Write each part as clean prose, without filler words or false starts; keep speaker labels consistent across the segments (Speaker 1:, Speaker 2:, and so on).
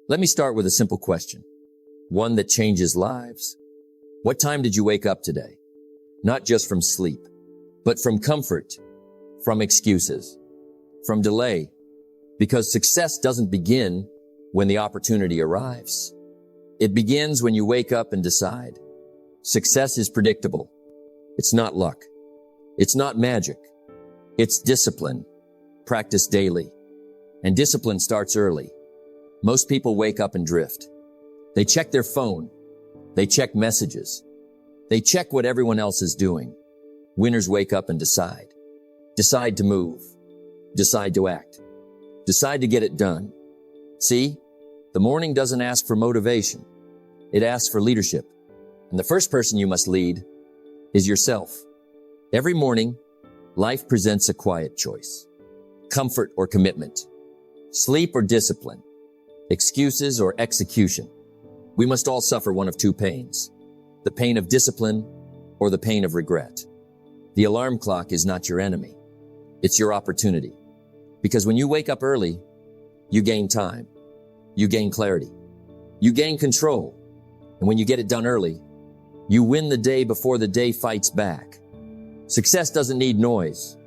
Speaker 1: Let me start with a simple question, one that changes lives. What time did you wake up today? Not just from sleep, but from comfort, from excuses, from delay, because success doesn't begin when the opportunity arrives. It begins when you wake up and decide. Success is predictable. It's not luck. It's not magic. It's discipline, practiced daily. And discipline starts early. Most people wake up and drift. They check their phone. They check messages. They check what everyone else is doing. Winners wake up and decide. Decide to move. Decide to act. Decide to get it done. See, the morning doesn't ask for motivation. It asks for leadership. And the first person you must lead is yourself. Every morning, life presents a quiet choice. Comfort or commitment. Sleep or discipline. Excuses or execution. We must all suffer one of two pains. The pain of discipline or the pain of regret. The alarm clock is not your enemy. It's your opportunity. Because when you wake up early, you gain time. You gain clarity. You gain control. And when you get it done early, you win the day before the day fights back. Success doesn't need noise.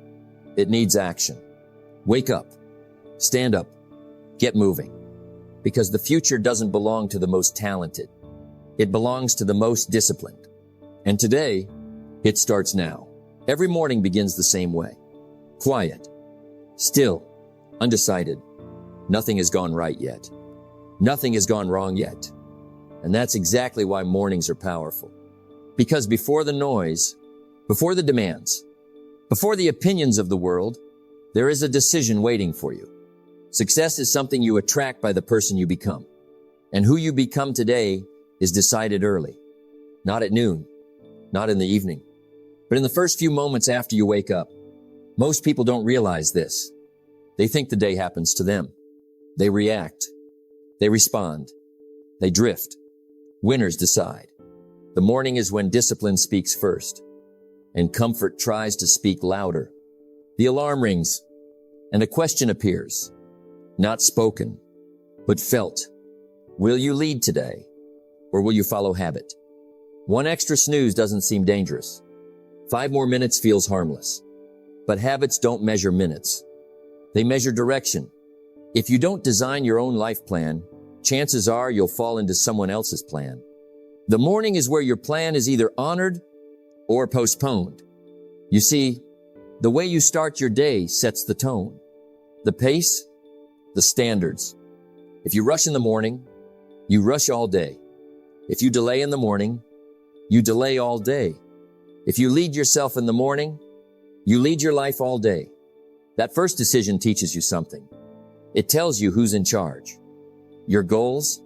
Speaker 1: It needs action. Wake up. Stand up. Get moving. Because the future doesn't belong to the most talented. It belongs to the most disciplined. And today, it starts now. Every morning begins the same way. Quiet. Still. Undecided. Nothing has gone right yet. Nothing has gone wrong yet. And that's exactly why mornings are powerful. Because before the noise, before the demands, before the opinions of the world, there is a decision waiting for you. Success is something you attract by the person you become. And who you become today is decided early. Not at noon, not in the evening, but in the first few moments after you wake up. Most people don't realize this. They think the day happens to them. They react. They respond. They drift. Winners decide. The morning is when discipline speaks first, and comfort tries to speak louder. The alarm rings, and a question appears. Not spoken, but felt. Will you lead today, or will you follow habit? One extra snooze doesn't seem dangerous. 5 more minutes feels harmless. But habits don't measure minutes. They measure direction. If you don't design your own life plan, chances are you'll fall into someone else's plan. The morning is where your plan is either honored or postponed. You see, the way you start your day sets the tone, the pace, the standards. If you rush in the morning, you rush all day. If you delay in the morning, you delay all day. If you lead yourself in the morning, you lead your life all day. That first decision teaches you something. It tells you who's in charge. Your goals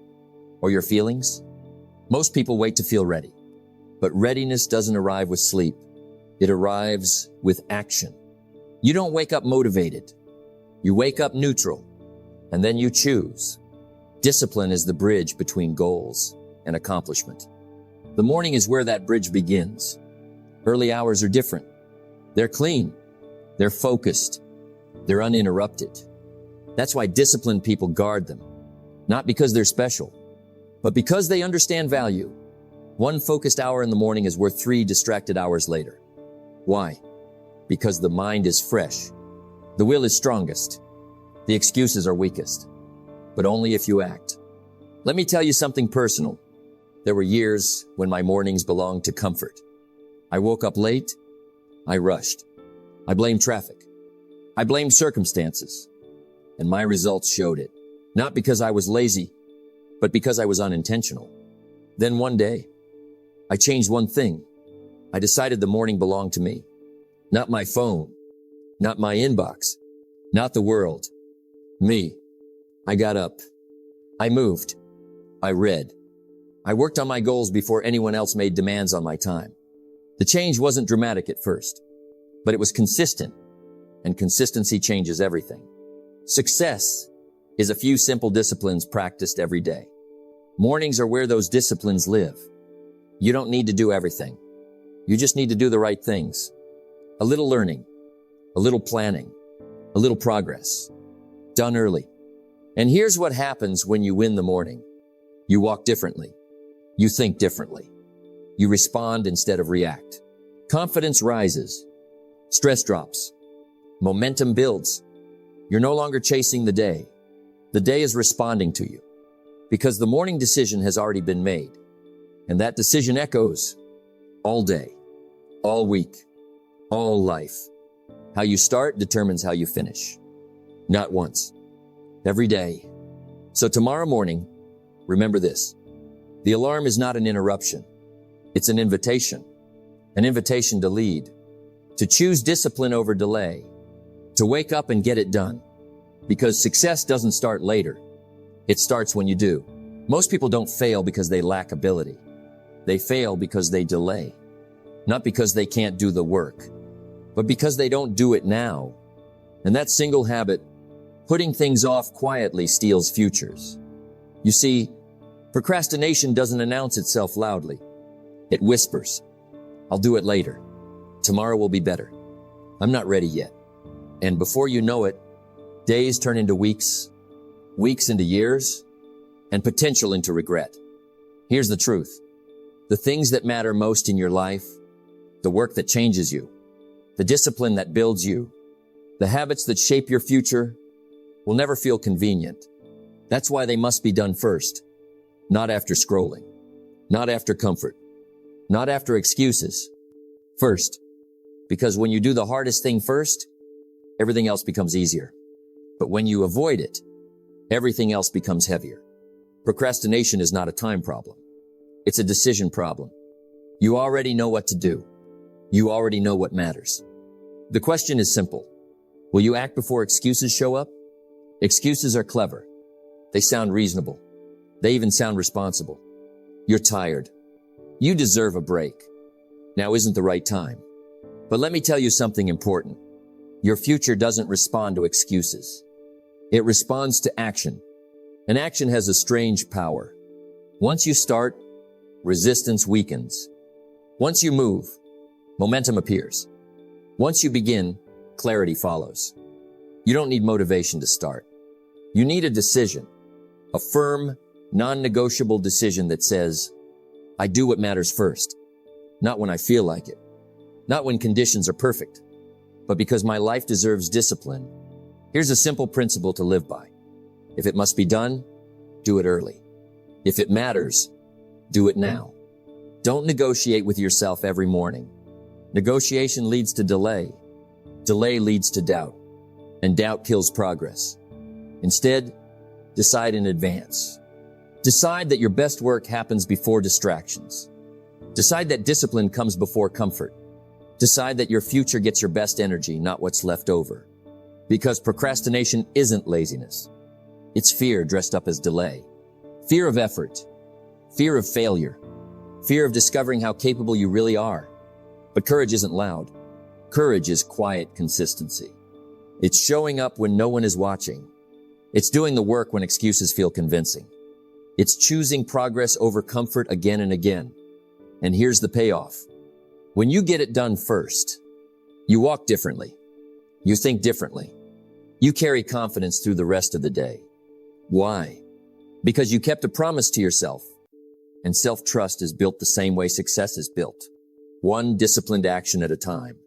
Speaker 1: or your feelings? Most people wait to feel ready. But readiness doesn't arrive with sleep. It arrives with action. You don't wake up motivated. You wake up neutral. And then you choose. Discipline is the bridge between goals and accomplishment. The morning is where that bridge begins. Early hours are different. They're clean. They're focused. They're uninterrupted. That's why disciplined people guard them. Not because they're special, but because they understand value. 1 focused hour in the morning is worth 3 distracted hours later. Why? Because the mind is fresh. The will is strongest. The excuses are weakest, but only if you act. Let me tell you something personal. There were years when my mornings belonged to comfort. I woke up late. I rushed. I blamed traffic. I blamed circumstances. And my results showed it. Not because I was lazy, but because I was unintentional. Then one day, I changed one thing. I decided the morning belonged to me. Not my phone. Not my inbox. Not the world. Me. I got up. I moved. I read. I worked on my goals before anyone else made demands on my time. The change wasn't dramatic at first, but it was consistent, and consistency changes everything. Success is a few simple disciplines practiced every day. Mornings are where those disciplines live. You don't need to do everything. You just need to do the right things. A little learning, a little planning, a little progress. Done early And here's what happens when you win the morning. You walk differently. You think differently. You respond instead of react. Confidence rises. Stress drops. Momentum builds. You're no longer chasing the day. The day is responding to you because the morning decision has already been made. And that decision echoes all day, all week, all life. How you start determines how you finish. Not once, every day. So tomorrow morning, remember this. The alarm is not an interruption. It's an invitation to lead, to choose discipline over delay, to wake up and get it done. Because success doesn't start later. It starts when you do. Most people don't fail because they lack ability. They fail because they delay. Not because they can't do the work, but because they don't do it now. And that single habit, putting things off quietly, steals futures. You see, procrastination doesn't announce itself loudly. It whispers, I'll do it later. Tomorrow will be better. I'm not ready yet. And before you know it, days turn into weeks, weeks into years, and potential into regret. Here's the truth. The things that matter most in your life, the work that changes you, the discipline that builds you, the habits that shape your future, will never feel convenient. That's why they must be done first, not after scrolling, not after comfort, not after excuses. First, because when you do the hardest thing first, everything else becomes easier. But when you avoid it, everything else becomes heavier. Procrastination is not a time problem. It's a decision problem. You already know what to do. You already know what matters. The question is simple. Will you act before excuses show up? Excuses are clever. They sound reasonable. They even sound responsible. You're tired. You deserve a break. Now isn't the right time. But let me tell you something important. Your future doesn't respond to excuses. It responds to action. And action has a strange power. Once you start, resistance weakens. Once you move, momentum appears. Once you begin, clarity follows. You don't need motivation to start. You need a decision, a firm, non-negotiable decision that says, I do what matters first, not when I feel like it, not when conditions are perfect, but because my life deserves discipline. Here's a simple principle to live by. If it must be done, do it early. If it matters, do it now. Don't negotiate with yourself every morning. Negotiation leads to delay. Delay leads to doubt. And doubt kills progress. Instead, decide in advance. Decide that your best work happens before distractions. Decide that discipline comes before comfort. Decide that your future gets your best energy, not what's left over. Because procrastination isn't laziness. It's fear dressed up as delay. Fear of effort. Fear of failure. Fear of discovering how capable you really are. But courage isn't loud. Courage is quiet consistency. It's showing up when no one is watching. It's doing the work when excuses feel convincing. It's choosing progress over comfort again and again. And here's the payoff. When you get it done first, you walk differently. You think differently. You carry confidence through the rest of the day. Why? Because you kept a promise to yourself. And self-trust is built the same way success is built. One disciplined action at a time.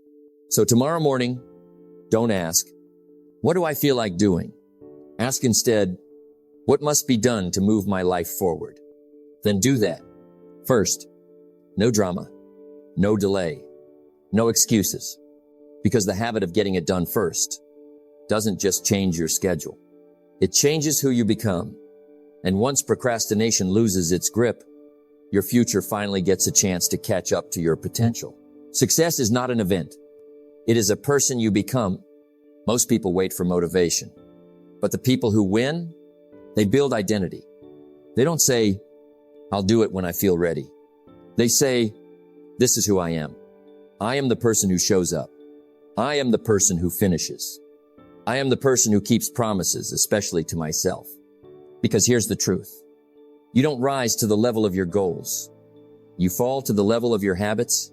Speaker 1: So tomorrow morning, don't ask, what do I feel like doing? Ask instead, what must be done to move my life forward? Then do that. First, no drama, no delay, no excuses. Because the habit of getting it done first doesn't just change your schedule. It changes who you become. And once procrastination loses its grip, your future finally gets a chance to catch up to your potential. Success is not an event. It is a person you become. Most people wait for motivation. But the people who win, they build identity. They don't say, I'll do it when I feel ready. They say, this is who I am. I am the person who shows up. I am the person who finishes. I am the person who keeps promises, especially to myself. Because here's the truth. You don't rise to the level of your goals. You fall to the level of your habits,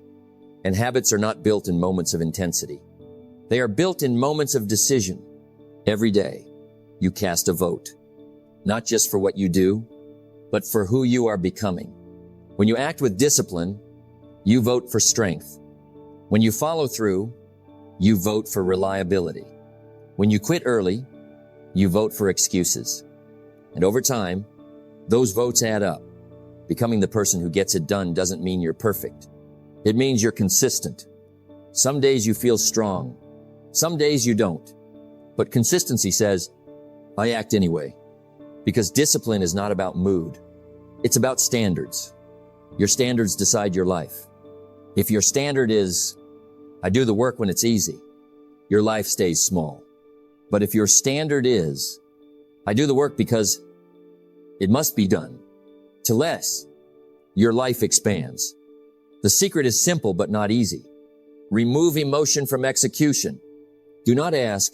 Speaker 1: and habits are not built in moments of intensity. They are built in moments of decision. Every day, you cast a vote. not just for what you do, but for who you are becoming. When you act with discipline, you vote for strength. When you follow through, you vote for reliability. When you quit early, you vote for excuses. And over time, those votes add up. Becoming the person who gets it done doesn't mean you're perfect. It means you're consistent. Some days you feel strong. Some days you don't. But consistency says, I act anyway. Because discipline is not about mood. It's about standards. Your standards decide your life. If your standard is, I do the work when it's easy, your life stays small. But if your standard is, I do the work because it must be done, to less, your life expands. The secret is simple but not easy. Remove emotion from execution. Do not ask,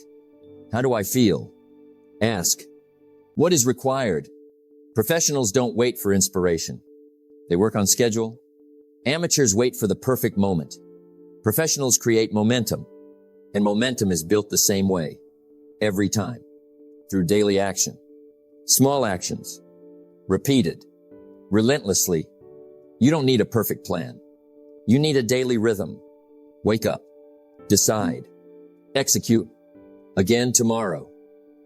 Speaker 1: how do I feel? Ask, what is required? Professionals don't wait for inspiration. They work on schedule. Amateurs wait for the perfect moment. Professionals create momentum, and momentum is built the same way, every time, through daily action. Small actions, repeated, relentlessly. You don't need a perfect plan. You need a daily rhythm. Wake up, decide, execute, again tomorrow,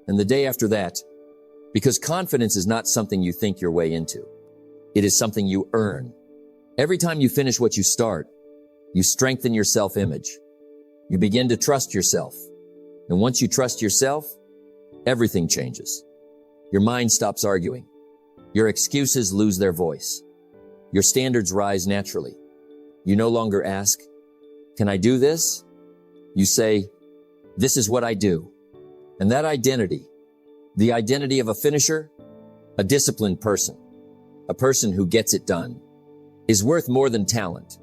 Speaker 1: and the day after that, because confidence is not something you think your way into. It is something you earn. Every time you finish what you start, you strengthen your self-image. You begin to trust yourself. And once you trust yourself, everything changes. Your mind stops arguing. Your excuses lose their voice. Your standards rise naturally. You no longer ask, can I do this? You say, this is what I do. And that identity, the identity of a finisher, a disciplined person, a person who gets it done, is worth more than talent,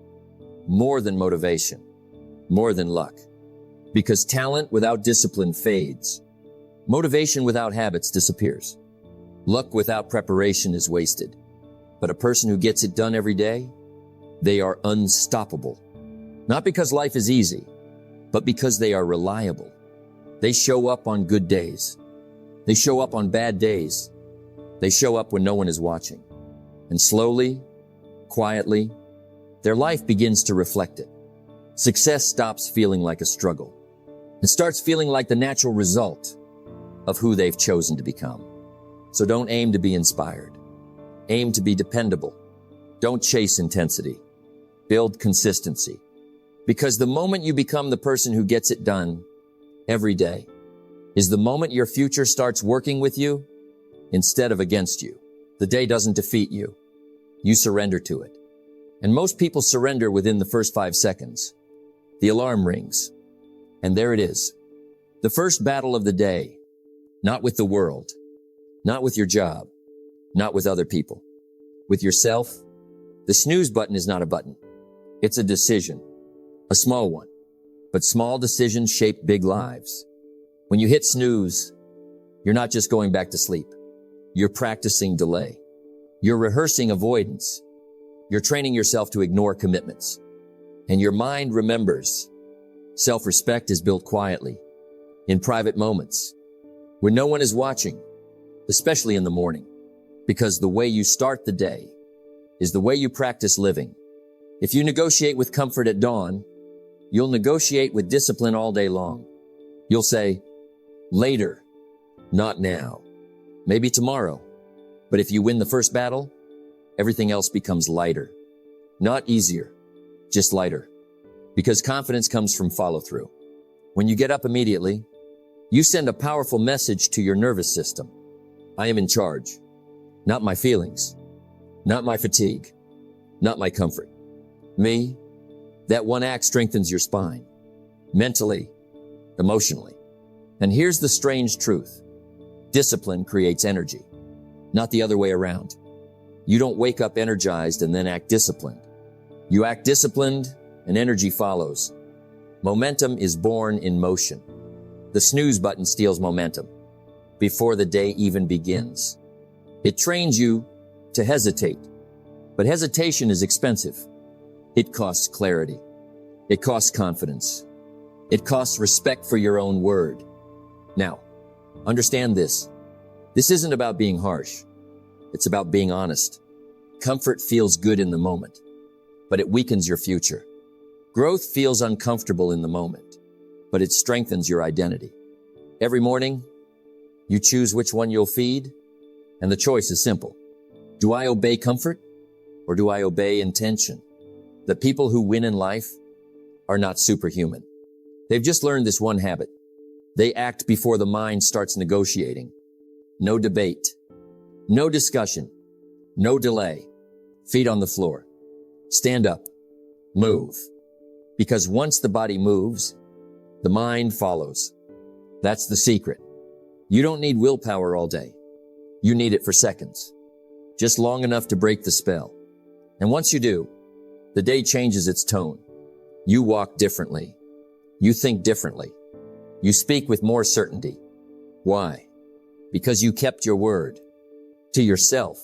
Speaker 1: more than motivation, more than luck. Because talent without discipline fades. Motivation without habits disappears. Luck without preparation is wasted. But a person who gets it done every day, they are unstoppable. Not because life is easy, but because they are reliable. They show up on good days. They show up on bad days. They show up when no one is watching. And slowly, quietly, their life begins to reflect it. Success stops feeling like a struggle and starts feeling like the natural result of who they've chosen to become. So don't aim to be inspired. Aim to be dependable. Don't chase intensity. Build consistency. Because the moment you become the person who gets it done every day is the moment your future starts working with you instead of against you. The day doesn't defeat you. You surrender to it. And most people surrender within the first 5 seconds. The alarm rings. And there it is. The first battle of the day. Not with the world. Not with your job. Not with other people. With yourself. The snooze button is not a button. It's a decision. A small one. But small decisions shape big lives. When you hit snooze, you're not just going back to sleep. You're practicing delay. You're rehearsing avoidance. You're training yourself to ignore commitments. And your mind remembers. Self-respect is built quietly, in private moments, when no one is watching, especially in the morning, because the way you start the day is the way you practice living. If you negotiate with comfort at dawn, you'll negotiate with discipline all day long. You'll say, later, not now, maybe tomorrow. But if you win the first battle, everything else becomes lighter. Not easier, just lighter. Because confidence comes from follow-through. When you get up immediately, you send a powerful message to your nervous system. I am in charge. Not my feelings. Not my fatigue. Not my comfort. Me. That one act strengthens your spine. Mentally. Emotionally. And here's the strange truth. Discipline creates energy. Not the other way around. You don't wake up energized and then act disciplined. You act disciplined and energy follows. Momentum is born in motion. The snooze button steals momentum before the day even begins. It trains you to hesitate, but hesitation is expensive. It costs clarity. It costs confidence. It costs respect for your own word. Now, understand this. This isn't about being harsh. It's about being honest. Comfort feels good in the moment, but it weakens your future. Growth feels uncomfortable in the moment, but it strengthens your identity. Every morning, you choose which one you'll feed, and the choice is simple. Do I obey comfort, or do I obey intention? The people who win in life are not superhuman. They've just learned this one habit. They act before the mind starts negotiating. No debate, no discussion, no delay. Feet on the floor. Stand up. Move. Because once the body moves, the mind follows. That's the secret. You don't need willpower all day. You need it for seconds. Just long enough to break the spell. And once you do, the day changes its tone. You walk differently. You think differently. You speak with more certainty. Why? Because you kept your word to yourself.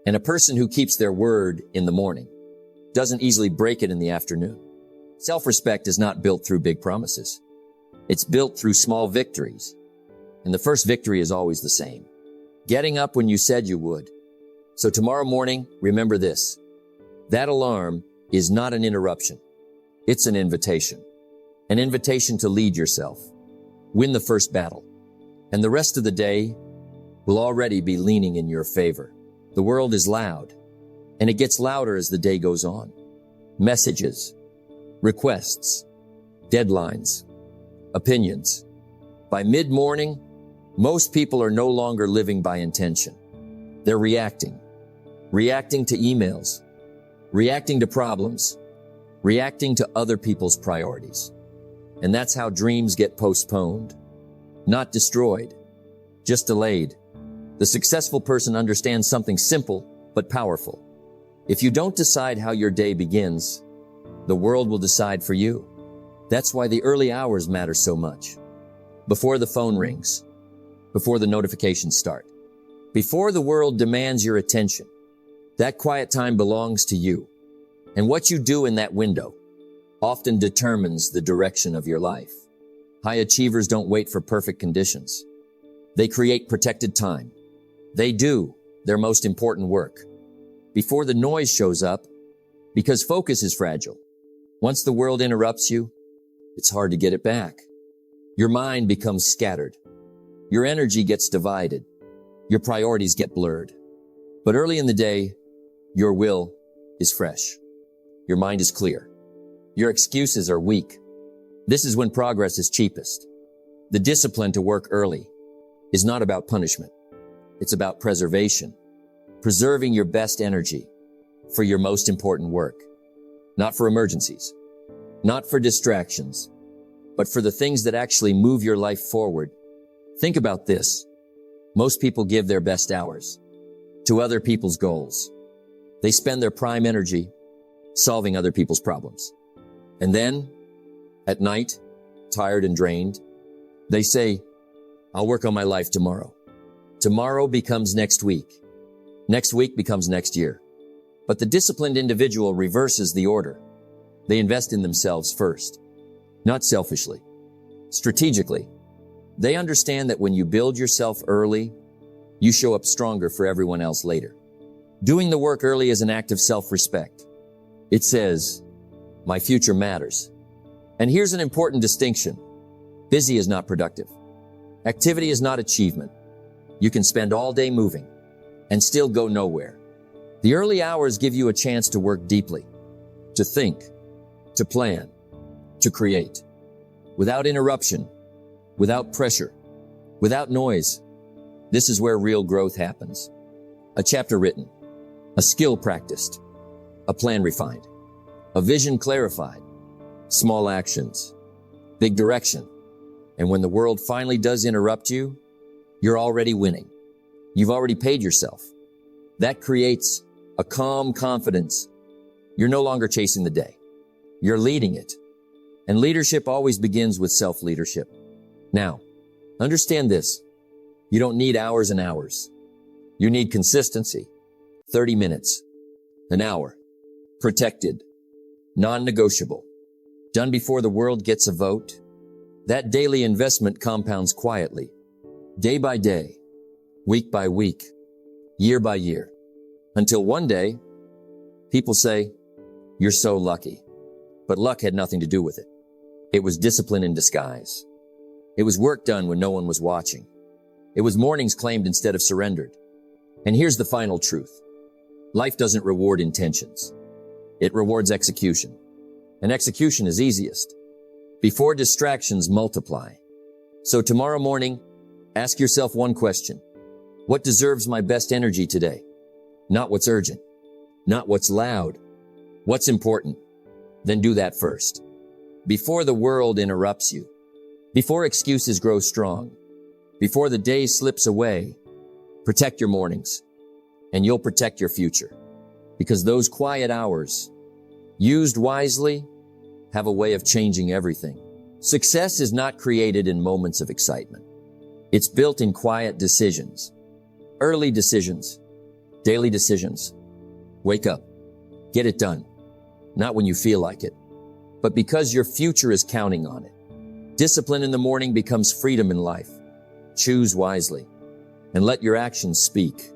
Speaker 1: And a person who keeps their word in the morning doesn't easily break it in the afternoon. Self-respect is not built through big promises. It's built through small victories. And the first victory is always the same. Getting up when you said you would. So tomorrow morning, remember this. That alarm is not an interruption. It's an invitation. An invitation to lead yourself. Win the first battle. And the rest of the day will already be leaning in your favor. The world is loud, and it gets louder as the day goes on. Messages, requests, deadlines, opinions. By mid-morning, most people are no longer living by intention. They're reacting to emails, reacting to problems, reacting to other people's priorities. And that's how dreams get postponed, not destroyed, just delayed. The successful person understands something simple but powerful. If you don't decide how your day begins, the world will decide for you. That's why the early hours matter so much. Before the phone rings, before the notifications start, before the world demands your attention, that quiet time belongs to you. And what you do in that window often determines the direction of your life. High achievers don't wait for perfect conditions. They create protected time. They do their most important work before the noise shows up, because focus is fragile. Once the world interrupts you, it's hard to get it back. Your mind becomes scattered. Your energy gets divided. Your priorities get blurred. But early in the day, your will is fresh. Your mind is clear. Your excuses are weak. This is when progress is cheapest. The discipline to work early is not about punishment. It's about preservation. Preserving your best energy for your most important work. Not for emergencies. Not for distractions. But for the things that actually move your life forward. Think about this. Most people give their best hours to other people's goals. They spend their prime energy solving other people's problems. And then, at night, tired and drained, they say, I'll work on my life tomorrow. Tomorrow becomes next week. Next week becomes next year. But the disciplined individual reverses the order. They invest in themselves first, not selfishly, strategically. They understand that when you build yourself early, you show up stronger for everyone else later. Doing the work early is an act of self-respect. It says, my future matters. And here's an important distinction. Busy is not productive. Activity is not achievement. You can spend all day moving and still go nowhere. The early hours give you a chance to work deeply, to think, to plan, to create, without interruption, without pressure, without noise. This is where real growth happens. A chapter written, a skill practiced, a plan refined, a vision clarified, small actions, big direction. And when the world finally does interrupt you, you're already winning. You've already paid yourself. That creates a calm confidence. You're no longer chasing the day. You're leading it. And leadership always begins with self-leadership. Now, understand this. You don't need hours and hours. You need consistency. 30 minutes, an hour, protected, non-negotiable, done before the world gets a vote. That daily investment compounds quietly, day by day, week by week, year by year, until one day, people say, "You're so lucky." But luck had nothing to do with it. It was discipline in disguise. It was work done when no one was watching. It was mornings claimed instead of surrendered. And here's the final truth. Life doesn't reward intentions. It rewards execution. And execution is easiest. Before distractions multiply. So tomorrow morning, ask yourself one question. What deserves my best energy today? Not what's urgent. Not what's loud. What's important? Then do that first. Before the world interrupts you. Before excuses grow strong. Before the day slips away. Protect your mornings. And you'll protect your future. Because those quiet hours, used wisely, have a way of changing everything. Success is not created in moments of excitement. It's built in quiet decisions. Early decisions. Daily decisions. Wake up. Get it done. Not when you feel like it, but because your future is counting on it. Discipline in the morning becomes freedom in life. Choose wisely and let your actions speak.